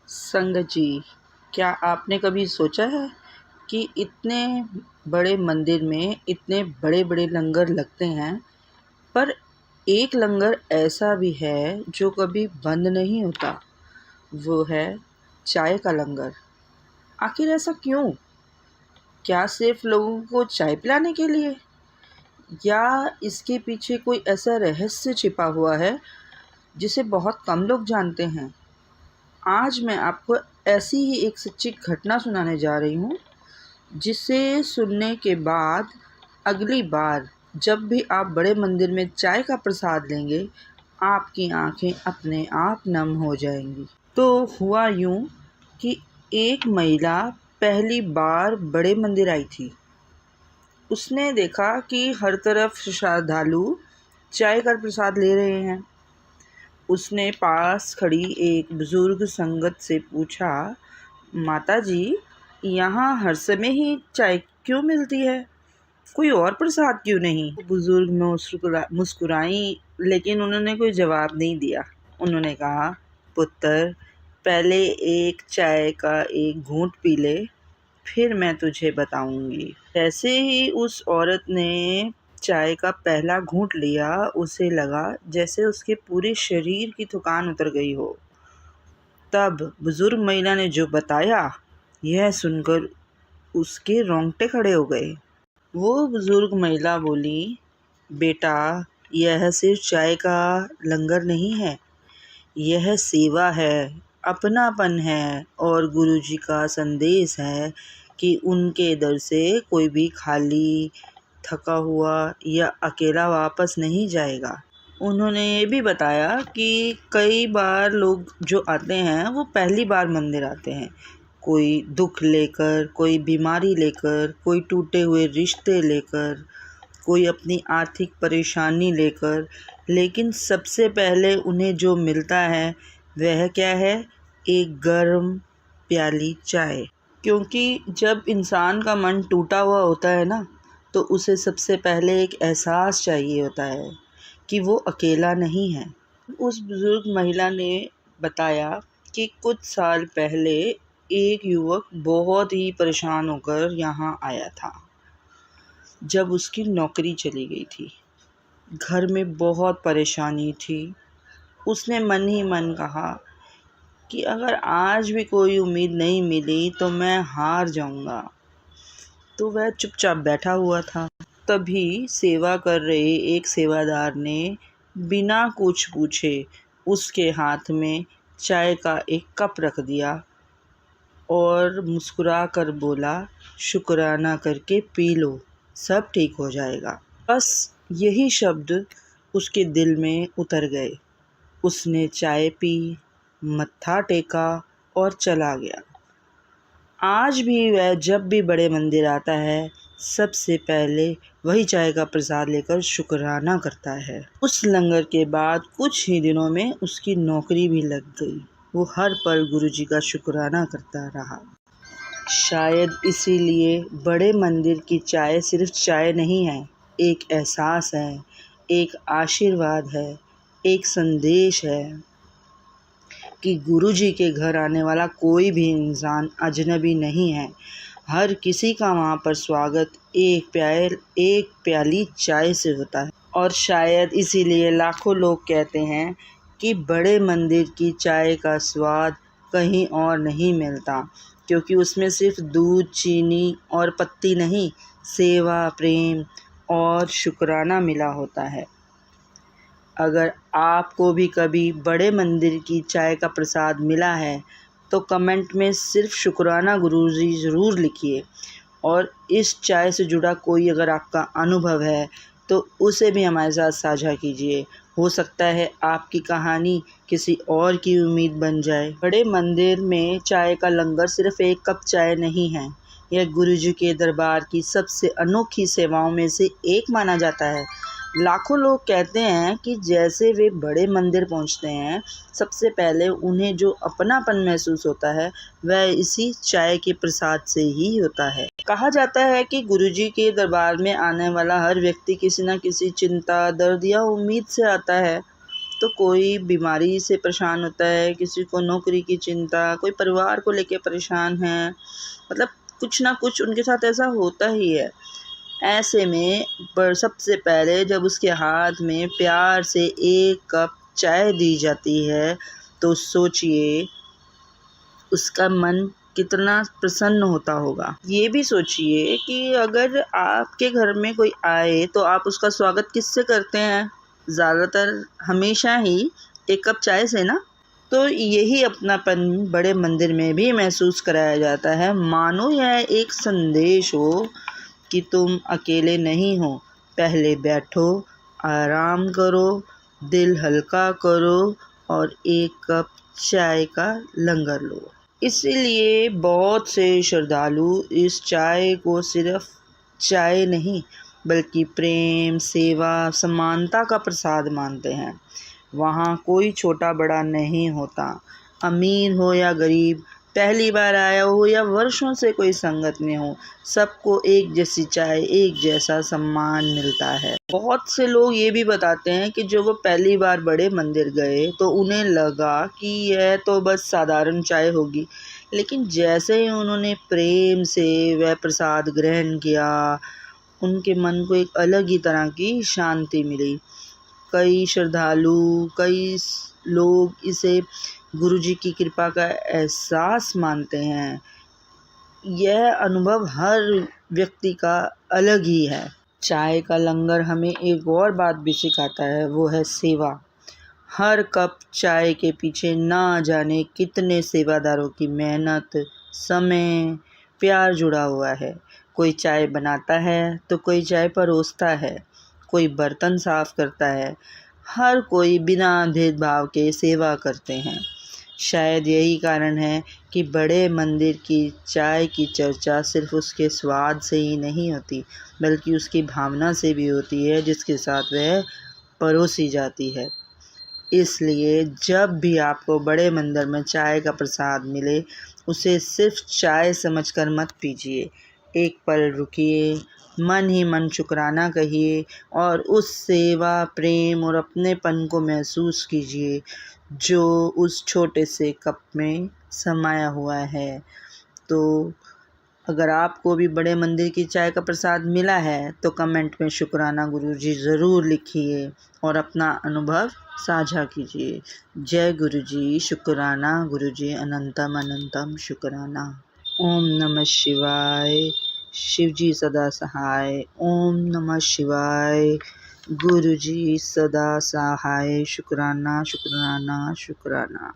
संगत जी, क्या आपने कभी सोचा है कि इतने बड़े मंदिर में इतने बड़े-बड़े लंगर लगते हैं, पर एक लंगर ऐसा भी है जो कभी बंद नहीं होता, वो है चाय का लंगर। आखिर ऐसा क्यों? क्या सिर्फ लोगों को चाय पिलाने के लिए? या इसके पीछे कोई ऐसा रहस्य छिपा हुआ है जिसे बहुत कम लोग जानते हैं? आज मैं आपको ऐसी ही एक सच्ची घटना सुनाने जा रही हूँ, जिसे सुनने के बाद अगली बार जब भी आप बड़े मंदिर में चाय का प्रसाद लेंगे, आपकी आंखें अपने आप नम हो जाएंगी। तो हुआ यूँ कि एक महिला पहली बार बड़े मंदिर आई थी। उसने देखा कि हर तरफ श्रद्धालु चाय का प्रसाद ले रहे हैं। उसने पास खड़ी एक बुजुर्ग संगत से पूछा, माता जी, यहाँ हर समय ही चाय क्यों मिलती है? कोई और प्रसाद क्यों नहीं? बुजुर्ग मुस्कुराई, लेकिन उन्होंने कोई जवाब नहीं दिया। उन्होंने कहा, पुत्र, पहले एक चाय का एक घूंट पी ले, फिर मैं तुझे बताऊंगी। जैसे ही उस औरत ने चाय का पहला घूंट लिया, उसे लगा जैसे उसके पूरे शरीर की थकान उतर गई हो। तब बुजुर्ग महिला ने जो बताया, यह सुनकर उसके रोंगटे खड़े हो गए। वो बुजुर्ग महिला बोली, बेटा, यह सिर्फ चाय का लंगर नहीं है, यह सेवा है, अपनापन है और गुरुजी का संदेश है कि उनके दर से कोई भी खाली, थका हुआ या अकेला वापस नहीं जाएगा। उन्होंने ये भी बताया कि कई बार लोग जो आते हैं वो पहली बार मंदिर आते हैं, कोई दुख लेकर, कोई बीमारी लेकर, कोई टूटे हुए रिश्ते लेकर, कोई अपनी आर्थिक परेशानी लेकर, लेकिन सबसे पहले उन्हें जो मिलता है वह क्या है? एक गर्म प्याली चाय। क्योंकि जब इंसान का मन टूटा हुआ होता है ना, तो उसे सबसे पहले एक एहसास चाहिए होता है कि वो अकेला नहीं है। उस बुजुर्ग महिला ने बताया कि कुछ साल पहले एक युवक बहुत ही परेशान होकर यहाँ आया था। जब उसकी नौकरी चली गई थी, घर में बहुत परेशानी थी। उसने मन ही मन कहा कि अगर आज भी कोई उम्मीद नहीं मिली तो मैं हार जाऊंगा। तो वह चुपचाप बैठा हुआ था। तभी सेवा कर रहे एक सेवादार ने बिना कुछ पूछे उसके हाथ में चाय का एक कप रख दिया और मुस्कुरा कर बोला, शुक्राना करके पी लो, सब ठीक हो जाएगा। बस यही शब्द उसके दिल में उतर गए। उसने चाय पी, मत्था टेका और चला गया। आज भी वह जब भी बड़े मंदिर आता है, सबसे पहले वही चाय का प्रसाद लेकर शुक्राना करता है। उस लंगर के बाद कुछ ही दिनों में उसकी नौकरी भी लग गई। वो हर पल गुरुजी का शुक्राना करता रहा। शायद इसीलिए बड़े मंदिर की चाय सिर्फ चाय नहीं है, एक एहसास है, एक आशीर्वाद है, एक संदेश है कि गुरुजी के घर आने वाला कोई भी इंसान अजनबी नहीं है। हर किसी का वहाँ पर स्वागत एक प्याली चाय से होता है। और शायद इसीलिए लाखों लोग कहते हैं कि बड़े मंदिर की चाय का स्वाद कहीं और नहीं मिलता, क्योंकि उसमें सिर्फ दूध, चीनी और पत्ती नहीं, सेवा, प्रेम और शुक्राना मिला होता है। अगर आपको भी कभी बड़े मंदिर की चाय का प्रसाद मिला है, तो कमेंट में सिर्फ शुक्राना गुरुजी ज़रूर लिखिए। और इस चाय से जुड़ा कोई अगर आपका अनुभव है, तो उसे भी हमारे साथ साझा कीजिए। हो सकता है आपकी कहानी किसी और की उम्मीद बन जाए। बड़े मंदिर में चाय का लंगर सिर्फ एक कप चाय नहीं है, यह गुरुजी के दरबार की सबसे अनोखी सेवाओं में से एक माना जाता है। लाखों लोग कहते हैं कि जैसे वे बड़े मंदिर पहुंचते हैं, सबसे पहले उन्हें जो अपनापन महसूस होता है, वह इसी चाय के प्रसाद से ही होता है। कहा जाता है कि गुरुजी के दरबार में आने वाला हर व्यक्ति किसी न किसी चिंता, दर्द या उम्मीद से आता है। तो कोई बीमारी से परेशान होता है, किसी को नौकरी की चिंता, कोई परिवार को लेके परेशान है, मतलब कुछ ना कुछ उनके साथ ऐसा होता ही है। ऐसे में पर सबसे पहले जब उसके हाथ में प्यार से 1 कप चाय दी जाती है, तो सोचिए उसका मन कितना प्रसन्न होता होगा। ये भी सोचिए कि अगर आपके घर में कोई आए तो आप उसका स्वागत किससे करते हैं? ज़्यादातर हमेशा ही 1 कप चाय से ना। तो यही अपनापन बड़े मंदिर में भी महसूस कराया जाता है। मानो यह एक संदेश हो कि तुम अकेले नहीं हो। पहले बैठो, आराम करो, दिल हल्का करो और 1 कप चाय का लंगर लो। इसीलिए बहुत से श्रद्धालु इस चाय को सिर्फ चाय नहीं बल्कि प्रेम, सेवा, समानता का प्रसाद मानते हैं। वहाँ कोई छोटा बड़ा नहीं होता, अमीर हो या गरीब, पहली बार आया हो या वर्षों से कोई संगत में हो, सबको एक जैसी चाय, एक जैसा सम्मान मिलता है। बहुत से लोग ये भी बताते हैं कि जो वो पहली बार बड़े मंदिर गए तो उन्हें लगा कि यह तो बस साधारण चाय होगी, लेकिन जैसे ही उन्होंने प्रेम से वह प्रसाद ग्रहण किया, उनके मन को एक अलग ही तरह की शांति मिली। कई लोग इसे गुरुजी की कृपा का एहसास मानते हैं। यह अनुभव हर व्यक्ति का अलग ही है। चाय का लंगर हमें एक और बात भी सिखाता है, वो है सेवा। हर कप चाय के पीछे ना जाने कितने सेवादारों की मेहनत, समय, प्यार जुड़ा हुआ है। कोई चाय बनाता है तो कोई चाय परोसता है, कोई बर्तन साफ करता है, हर कोई बिना भेदभाव के सेवा करते हैं। शायद यही कारण है कि बड़े मंदिर की चाय की चर्चा सिर्फ उसके स्वाद से ही नहीं होती, बल्कि उसकी भावना से भी होती है जिसके साथ वह परोसी जाती है। इसलिए जब भी आपको बड़े मंदिर में चाय का प्रसाद मिले, उसे सिर्फ चाय समझकर मत पीजिए। एक पल रुकिए, मन ही मन शुक्राना कहिए और उस सेवा, प्रेम और अपनेपन को महसूस कीजिए जो उस छोटे से कप में समाया हुआ है। तो अगर आपको भी बड़े मंदिर की चाय का प्रसाद मिला है तो कमेंट में शुक्राना गुरुजी ज़रूर लिखिए और अपना अनुभव साझा कीजिए। जय गुरुजी, शुक्राना गुरुजी, अनंतम अनंतम शुक्राना। ओम नमः शिवाय। शिवजी सदा सहाय। ओम नमः शिवाय। गुरुजी सदा सहाय। शुक्राना शुक्राना शुक्राना।